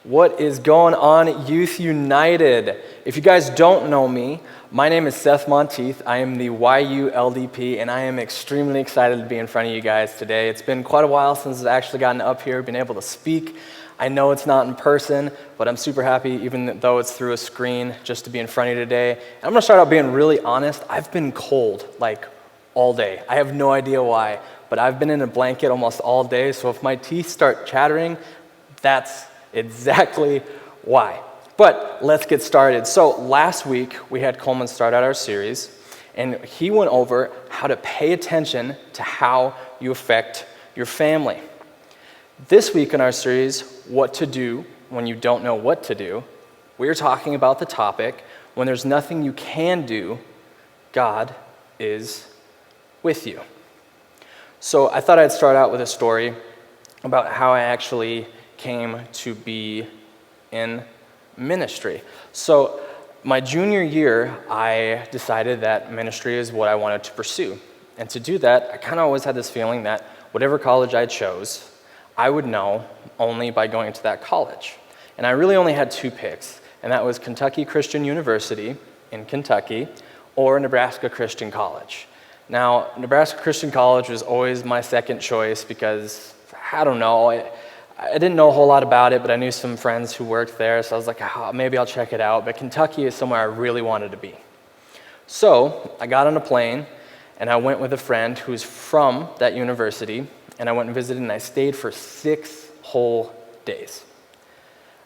What is going on, Youth United? If you guys don't know me, my name is Seth Monteith. I am the YU LDP, and I am extremely excited to be in front of you guys today. It's been quite a while since I've actually gotten up here, been able to speak. I know it's not in person, but I'm super happy, even though it's through a screen, just to be in front of you today. And I'm gonna start out being really honest. I've been cold, all day. I have no idea why, but I've been in a blanket almost all day, so if my teeth start chattering, that's exactly why. But let's get started. So last week, we had Coleman start out our series, and he went over how to pay attention to how you affect your family. This week in our series, What to Do When You Don't Know What to Do, we're talking about the topic, when there's nothing you can do, God is with you. So I thought I'd start out with a story about how I actually came to be in ministry. So my junior year, I decided that ministry is what I wanted to pursue. And to do that, I kind of always had this feeling that whatever college I chose, I would know only by going to that college. And I really only had two picks, and that was Kentucky Christian University in Kentucky or Nebraska Christian College. Now, Nebraska Christian College was always my second choice because, I don't know, I didn't know a whole lot about it, but I knew some friends who worked there, so I was like, maybe I'll check it out. But Kentucky is somewhere I really wanted to be. So I got on a plane, and I went with a friend who's from that university, and I went and visited, and I stayed for 6 whole days.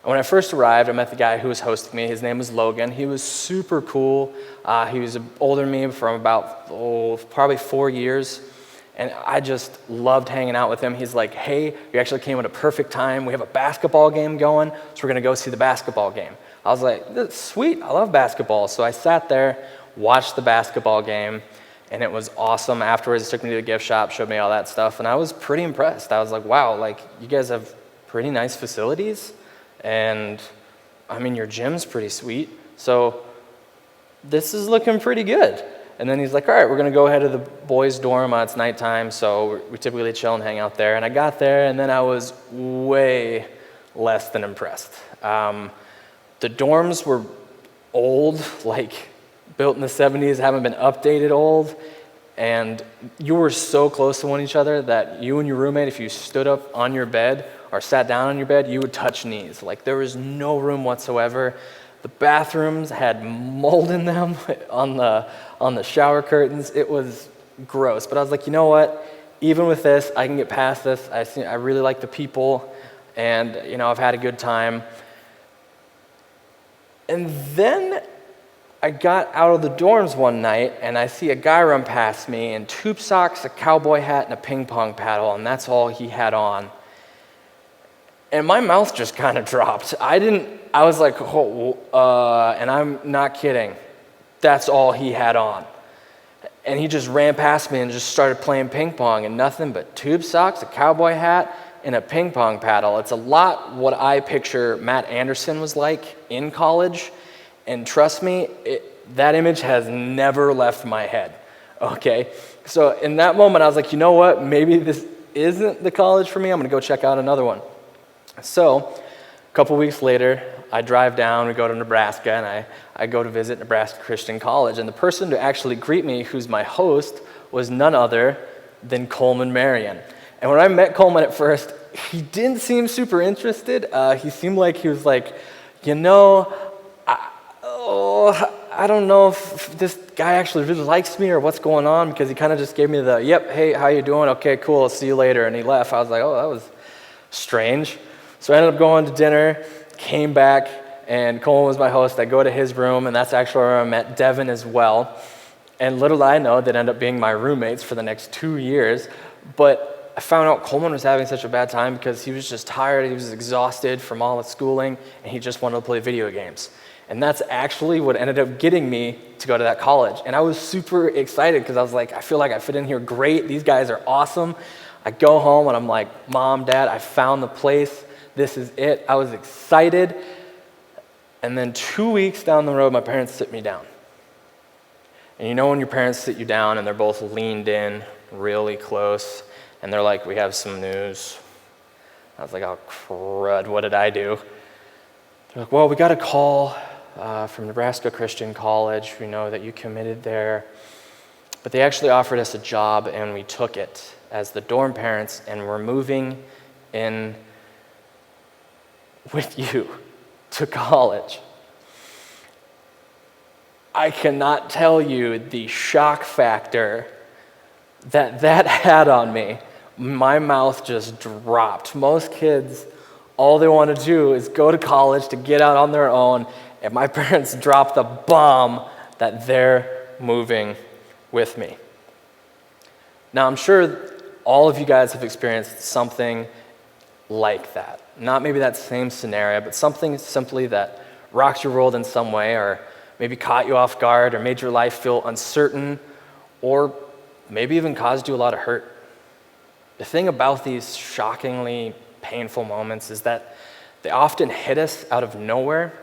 And when I first arrived, I met the guy who was hosting me. His name was Logan. He was super cool. He was older than me from about, probably 4 years. And I just loved hanging out with him. He's like, hey, you actually came at a perfect time. We have a basketball game going, so we're going to go see the basketball game. I was like, sweet, I love basketball. So I sat there, watched the basketball game, and it was awesome. Afterwards, he took me to the gift shop, showed me all that stuff, and I was pretty impressed. I was like, wow, you guys have pretty nice facilities, and your gym's pretty sweet. So this is looking pretty good. And then he's like, all right, we're going to go ahead to the boys' dorm. It's nighttime, so we typically chill and hang out there. And I got there, and then I was way less than impressed. The dorms were old, built in the 70s, haven't been updated old. And you were so close to one each other that you and your roommate, if you stood up on your bed or sat down on your bed, you would touch knees. There was no room whatsoever. The bathrooms had mold in them on the shower curtains. It was gross. But I was like, you know what? Even with this, I can get past this. I really like the people, and I've had a good time. And then I got out of the dorms one night, and I see a guy run past me in tube socks, a cowboy hat, and a ping pong paddle, and that's all he had on. And my mouth just kind of dropped. I was like, and I'm not kidding. That's all he had on. And he just ran past me and just started playing ping pong, and nothing but tube socks, a cowboy hat, and a ping pong paddle. It's a lot what I picture Matt Anderson was like in college. And trust me, that image has never left my head, okay? So in that moment, I was like, you know what? Maybe this isn't the college for me. I'm going to go check out another one. So a couple weeks later, I drive down, we go to Nebraska, and I go to visit Nebraska Christian College. And the person to actually greet me, who's my host, was none other than Coleman Marion. And when I met Coleman at first, he didn't seem super interested. He seemed like he was like, I don't know if this guy actually really likes me or what's going on, because he kind of just gave me the, yep, hey, how you doing? Okay, cool, I'll see you later. And he left. I was like, oh, that was strange. So I ended up going to dinner, came back, and Coleman was my host. I go to his room, and that's actually where I met Devin as well. And little did I know, they'd end up being my roommates for the next 2 years. But I found out Coleman was having such a bad time because he was just tired, he was exhausted from all the schooling, and he just wanted to play video games. And that's actually what ended up getting me to go to that college. And I was super excited because I was like, I feel like I fit in here great. These guys are awesome. I go home and I'm like, Mom, Dad, I found the place. This is it. I was excited. And then 2 weeks down the road, my parents sit me down. And when your parents sit you down and they're both leaned in really close, and they're like, we have some news. I was like, oh, crud, what did I do? They're like, well, we got a call from Nebraska Christian College. We know that you committed there. But they actually offered us a job, and we took it as the dorm parents, and we're moving in with you to college. I cannot tell you the shock factor that had on me. My mouth just dropped. Most kids, all they want to do is go to college to get out on their own, and my parents dropped the bomb that they're moving with me. Now, I'm sure all of you guys have experienced something like that. Not maybe that same scenario, but something simply that rocked your world in some way, or maybe caught you off guard, or made your life feel uncertain, or maybe even caused you a lot of hurt. The thing about these shockingly painful moments is that they often hit us out of nowhere,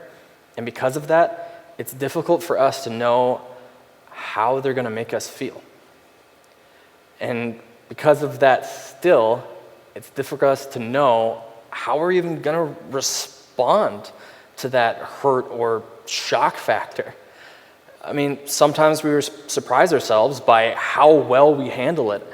and because of that, it's difficult for us to know how they're going to make us feel. And because of that still, it's difficult for us to know how we're even going to respond to that hurt or shock factor. I mean, sometimes we surprise ourselves by how well we handle it.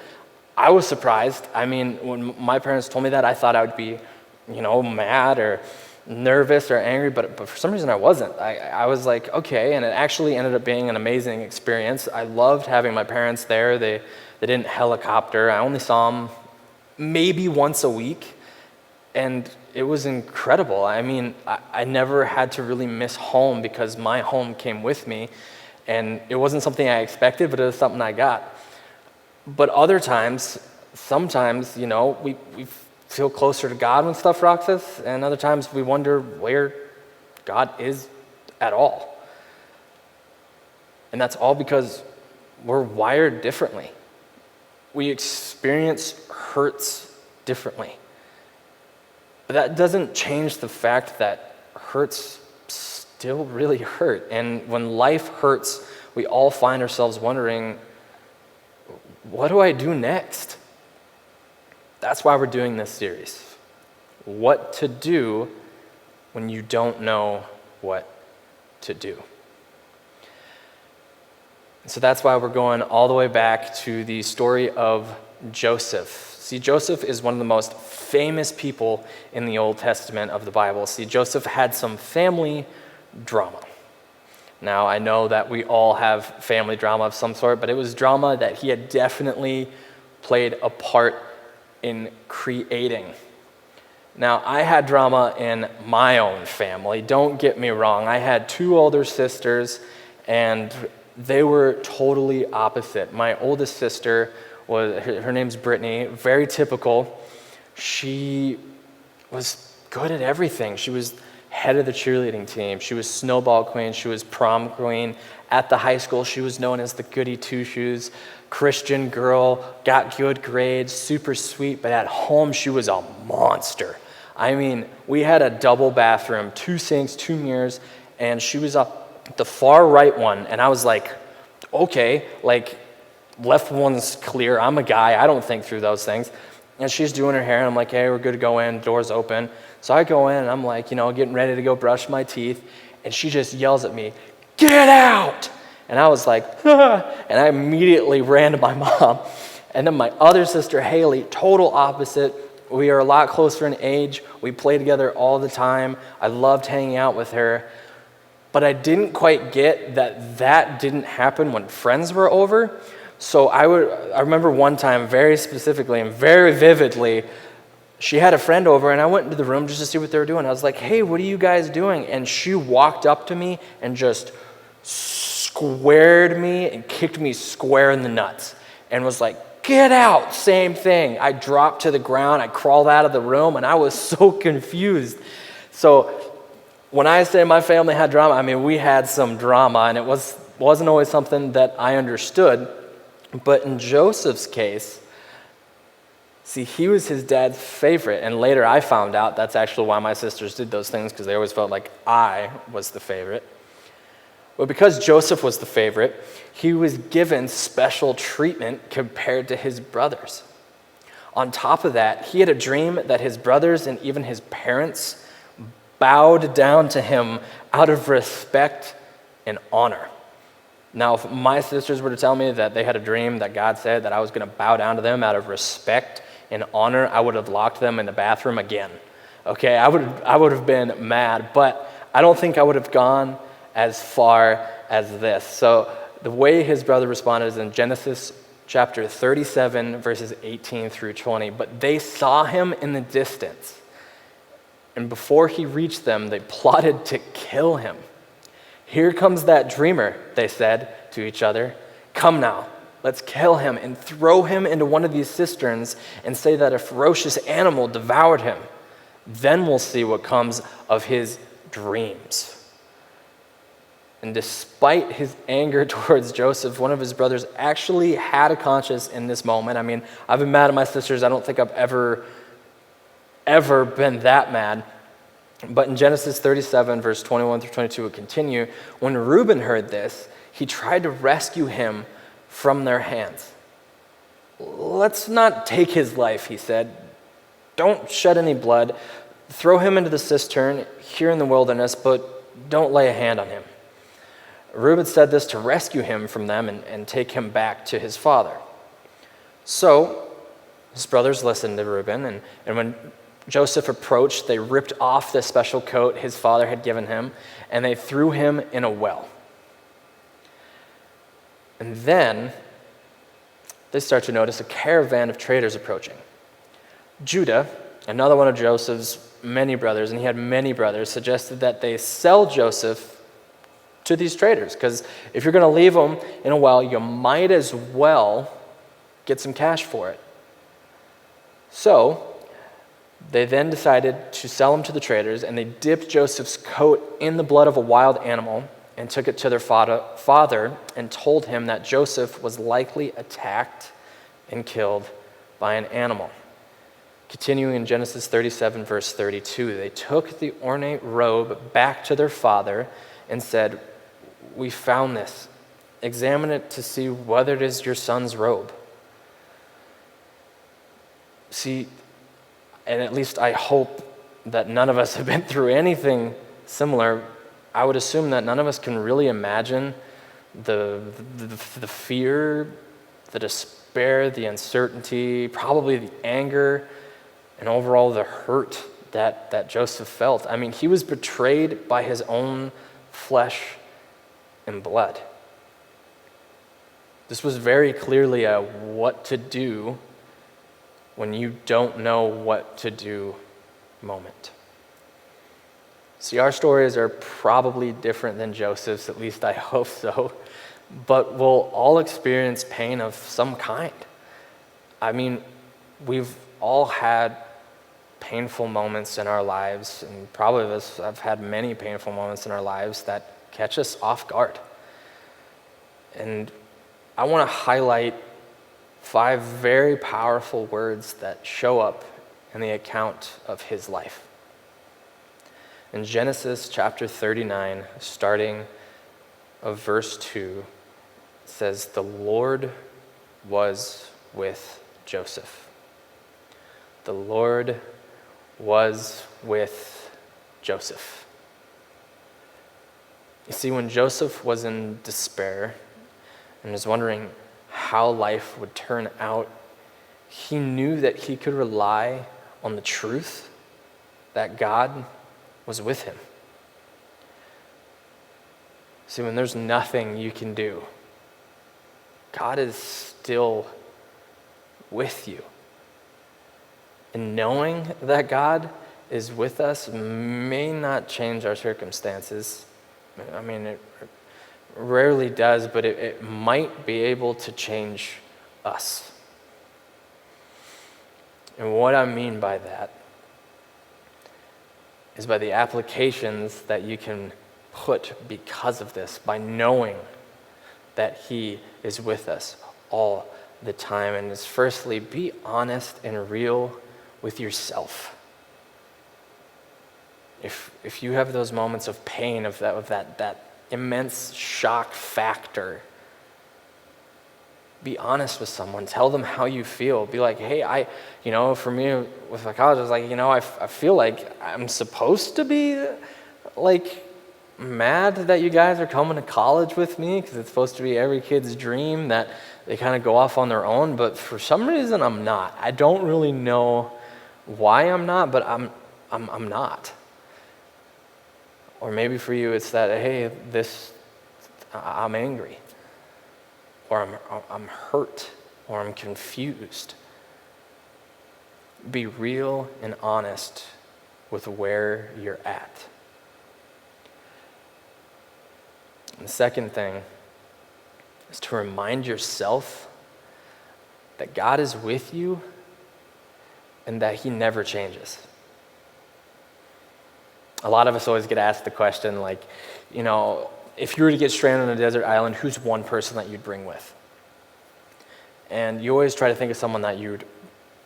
I was surprised. I mean, when my parents told me that, I thought I would be, mad or nervous or angry, but for some reason I wasn't. I was like, okay, and it actually ended up being an amazing experience. I loved having my parents there. They didn't helicopter. I only saw them maybe once a week, and it was incredible. I mean, I never had to really miss home because my home came with me, and it wasn't something I expected, but it was something I got. But other times, sometimes, we feel closer to God when stuff rocks us, and other times we wonder where God is at all. And that's all because we're wired differently. We experience hurts differently. But that doesn't change the fact that hurts still really hurt. And when life hurts, we all find ourselves wondering, what do I do next? That's why we're doing this series. What to do when you don't know what to do. So that's why we're going all the way back to the story of Joseph. See, Joseph is one of the most famous people in the Old Testament of the Bible. See, Joseph had some family drama. Now, I know that we all have family drama of some sort, but it was drama that he had definitely played a part in creating. Now, I had drama in my own family. Don't get me wrong. I had two older sisters, and they were totally opposite. My oldest sister, her name's Brittany, very typical. She was good at everything. She was head of the cheerleading team. She was snowball queen. She was prom queen. At the high school, she was known as the goody two-shoes. Christian girl, got good grades, super sweet, but at home she was a monster. I mean, we had a double bathroom, 2 sinks, 2 mirrors, and she was up the far right one, and I was like, okay, left one's clear. I'm a guy. I don't think through those things. And she's doing her hair, and I'm like, hey, we're good to go in. Door's open. So I go in, and I'm like, getting ready to go brush my teeth, and she just yells at me, get out! And I was like, and I immediately ran to my mom. And then my other sister, Haley, total opposite. We are a lot closer in age. We play together all the time. I loved hanging out with her. But I didn't quite get that didn't happen when friends were over. So I remember one time very specifically and very vividly, she had a friend over, and I went into the room just to see what they were doing. I was like, hey, what are you guys doing? And she walked up to me and just squared me and kicked me square in the nuts and was like, get out, same thing. I dropped to the ground, I crawled out of the room, and I was so confused. So when I say my family had drama, I mean, we had some drama, and it wasn't always something that I understood. But in Joseph's case, see, he was his dad's favorite, and later I found out that's actually why my sisters did those things, because they always felt like I was the favorite. But because Joseph was the favorite, he was given special treatment compared to his brothers. On top of that, he had a dream that his brothers and even his parents bowed down to him out of respect and honor. Now, if my sisters were to tell me that they had a dream that God said that I was going to bow down to them out of respect and honor, I would have locked them in the bathroom again. Okay, I would have been mad, but I don't think I would have gone as far as this. So the way his brother responded is in Genesis chapter 37, verses 18 through 20. But they saw him in the distance, and before he reached them, they plotted to kill him. "Here comes that dreamer," they said to each other. "Come now, let's kill him and throw him into one of these cisterns and say that a ferocious animal devoured him. Then we'll see what comes of his dreams." And despite his anger towards Joseph, one of his brothers actually had a conscience in this moment. I mean, I've been mad at my sisters. I don't think I've ever been that mad. But in Genesis 37, verse 21 through 22, we continue. When Reuben heard this, he tried to rescue him from their hands. "Let's not take his life," he said. "Don't shed any blood. Throw him into the cistern here in the wilderness, but don't lay a hand on him." Reuben said this to rescue him from them and take him back to his father. So his brothers listened to Reuben, and when Joseph approached, they ripped off the special coat his father had given him, and they threw him in a well. And then they start to notice a caravan of traders approaching. Judah, another one of Joseph's many brothers, and he had many brothers, suggested that they sell Joseph to these traders, because if you're going to leave him in a well, you might as well get some cash for it. So they then decided to sell him to the traders, and they dipped Joseph's coat in the blood of a wild animal and took it to their father and told him that Joseph was likely attacked and killed by an animal. Continuing in Genesis 37, verse 32, they took the ornate robe back to their father and said, "We found this. Examine it to see whether it is your son's robe." See, and at least I hope that none of us have been through anything similar. I would assume that none of us can really imagine the fear, the despair, the uncertainty, probably the anger, and overall the hurt that Joseph felt. I mean, he was betrayed by his own flesh and blood. This was very clearly a what to do when you don't know what to do moment. See, our stories are probably different than Joseph's, at least I hope so, but we'll all experience pain of some kind. I mean, we've all had painful moments in our lives, and probably of us have had many painful moments in our lives that catch us off guard. And I want to highlight 5 very powerful words that show up in the account of his life. In Genesis chapter 39, starting of verse 2, it says, "The Lord was with Joseph." The Lord was with Joseph. You see, when Joseph was in despair and was wondering how life would turn out, he knew that he could rely on the truth that God was with him. See, when there's nothing you can do, God is still with you. And knowing that God is with us may not change our circumstances. I mean, it rarely does, but it might be able to change us. And what I mean by that is by the applications that you can put because of this, by knowing that he is with us all the time. And is firstly, be honest and real with yourself. If you have those moments of pain, of that immense shock factor, Be honest with someone. Tell them how you feel. Be like, hey, for me with my college, I was like, I feel like I'm supposed to be like mad that you guys are coming to college with me because it's supposed to be every kid's dream that they kind of go off on their own. But for some reason, I'm not. I don't really know why I'm not, but I'm not. Or maybe for you, it's that, hey, I'm angry. Or I'm hurt, or I'm confused. Be real and honest with where you're at. And the second thing is to remind yourself that God is with you and that he never changes. A lot of us always get asked the question, like, if you were to get stranded on a desert island, who's one person that you'd bring with? And you always try to think of someone that you'd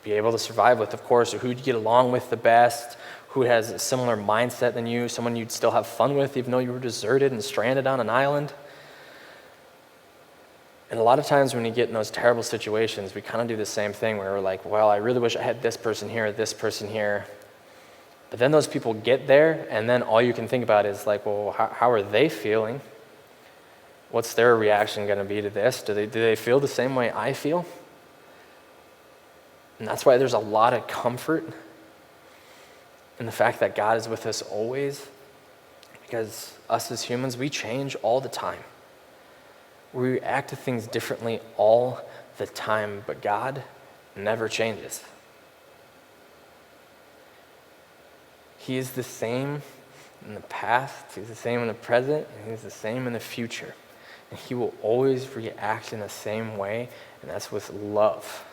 be able to survive with, of course, or who'd you get along with the best, who has a similar mindset than you, someone you'd still have fun with even though you were deserted and stranded on an island. And a lot of times when you get in those terrible situations, we kind of do the same thing where we're like, well, I really wish I had this person here, this person here. But then those people get there, and then all you can think about is like, well, how are they feeling? What's their reaction going to be to this? Do they feel the same way I feel? And that's why there's a lot of comfort in the fact that God is with us always, because us as humans, we change all the time. We react to things differently all the time, but God never changes. He is the same in the past, he's the same in the present, and he's the same in the future. And he will always react in the same way, and that's with love.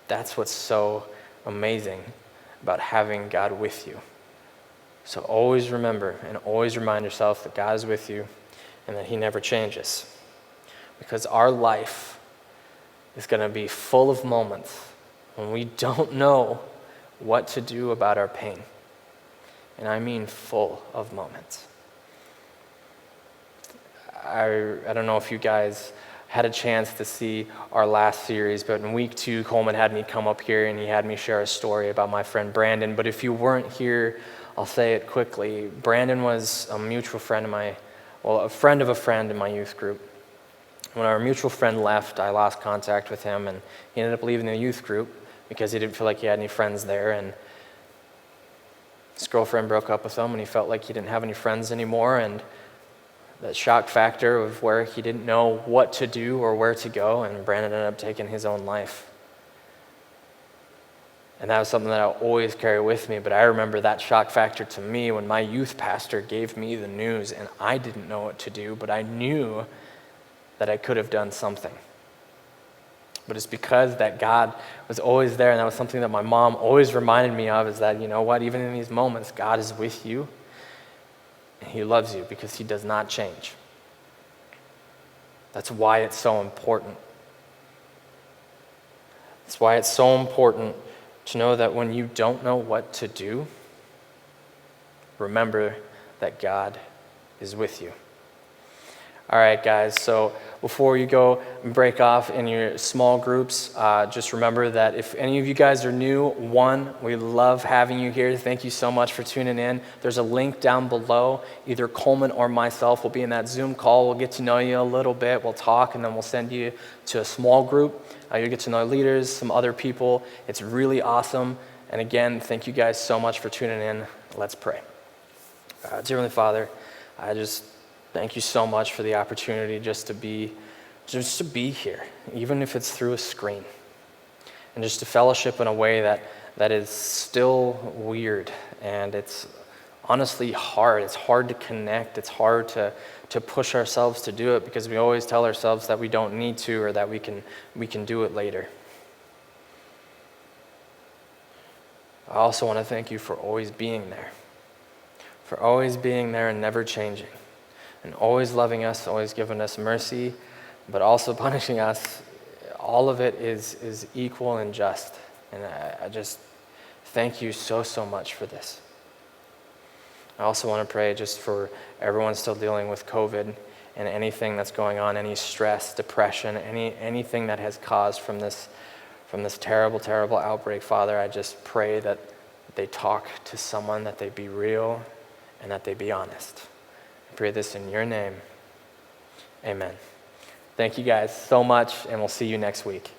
That's what's so amazing about having God with you. So always remember and always remind yourself that God is with you and that he never changes. Because our life is going to be full of moments when we don't know what to do about our pain. And I mean full of moments. I don't know if you guys had a chance to see our last series, but in week 2, Coleman had me come up here and he had me share a story about my friend Brandon. But if you weren't here, I'll say it quickly. Brandon was a mutual friend a friend of a friend in my youth group. When our mutual friend left, I lost contact with him, and he ended up leaving the youth group because he didn't feel like he had any friends there, and his girlfriend broke up with him, and he felt like he didn't have any friends anymore, and that shock factor of where he didn't know what to do or where to go, and Brandon ended up taking his own life. And that was something that I'll always carry with me, but I remember that shock factor to me when my youth pastor gave me the news, and I didn't know what to do, but I knew that I could have done something. But it's because that God was always there, and that was something that my mom always reminded me of, is that, you know what, even in these moments, God is with you, and he loves you because he does not change. That's why it's so important. That's why it's so important to know that when you don't know what to do, remember that God is with you. All right, guys, so before you go and break off in your small groups, just remember that if any of you guys are new, we love having you here. Thank you so much for tuning in. There's a link down below. Either Coleman or myself will be in that Zoom call. We'll get to know you a little bit. We'll talk, and then we'll send you to a small group. You'll get to know leaders, some other people. It's really awesome. And again, thank you guys so much for tuning in. Let's pray. Dear Heavenly Father, I just thank you so much for the opportunity just to be here, even if it's through a screen, and just to fellowship in a way that is still weird, and it's honestly hard. It's hard to connect. It's hard to push ourselves to do it because we always tell ourselves that we don't need to, or that we can do it later. I also want to thank you for always being there, and never changing, and always loving us, always giving us mercy, but also punishing us. All of it is equal and just. And I just thank you so much for this. I also want to pray just for everyone still dealing with COVID and anything that's going on, any stress, depression, anything that has caused from this terrible, terrible outbreak, Father, I just pray that they talk to someone, that they be real, and that they be honest. I pray this in your name. Amen. Thank you guys so much, and we'll see you next week.